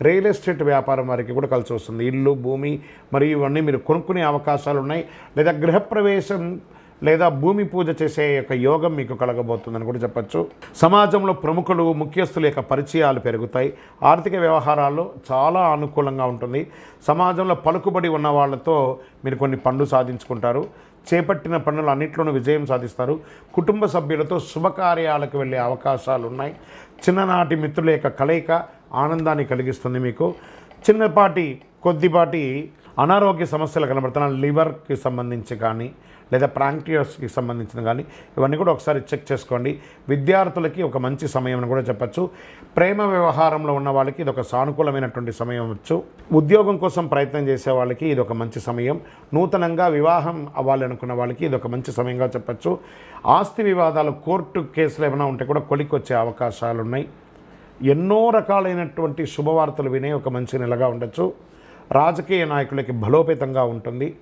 Real estate వ్యాపారం వారికి కూడా కలిసి వస్తుంది. ఇల్లు, భూమి మరియు ఇవన్నీ మీరు కొనుక్కునే అవకాశాలు ఉన్నాయి. లేదా గృహప్రవేశం లేదా భూమి పూజ చేసే యొక్క యోగం మీకు కలగబోతుందని కూడా చెప్పచ్చు. సమాజంలో ప్రముఖులు, ముఖ్యస్తుల యొక్క పరిచయాలు పెరుగుతాయి. ఆర్థిక వ్యవహారాల్లో చాలా అనుకూలంగా ఉంటుంది. సమాజంలో పలుకుబడి ఉన్న వాళ్ళతో మీరు కొన్ని పనులు సాధించుకుంటారు. చేపట్టిన పనులు అన్నింటిలోనూ విజయం సాధిస్తారు. కుటుంబ సభ్యులతో శుభకార్యాలకు వెళ్ళే అవకాశాలు ఉన్నాయి. చిన్ననాటి మిత్రుల యొక్క కలయిక ఆనందాన్ని కలిగిస్తుంది. మీకు కొద్దిపాటి అనారోగ్య సమస్యలు కనబడుతున్నాయి. లివర్కి సంబంధించి కానీ లేదా ప్రాంక్టియస్కి సంబంధించిన కానీ ఇవన్నీ కూడా ఒకసారి చెక్ చేసుకోండి. విద్యార్థులకి ఒక మంచి సమయం అని కూడా చెప్పచ్చు. ప్రేమ వ్యవహారంలో ఉన్న వాళ్ళకి ఇది ఒక సానుకూలమైనటువంటి సమయం అవ్వచ్చు. ఉద్యోగం కోసం ప్రయత్నం చేసే వాళ్ళకి ఇది ఒక మంచి సమయం. నూతనంగా వివాహం అవ్వాలనుకున్న వాళ్ళకి ఇది ఒక మంచి సమయంగా చెప్పచ్చు. ఆస్తి వివాదాలు, కోర్టు కేసులు ఏమైనా ఉంటే కూడా కొలిక్కొచ్చే అవకాశాలు ఉన్నాయి. ఎన్నో రకాలైనటువంటి శుభవార్తలు వినే ఒక మంచి నెలగా ఉండొచ్చు. రాజకీయ నాయకులకి బలోపేతంగా ఉంటుంది.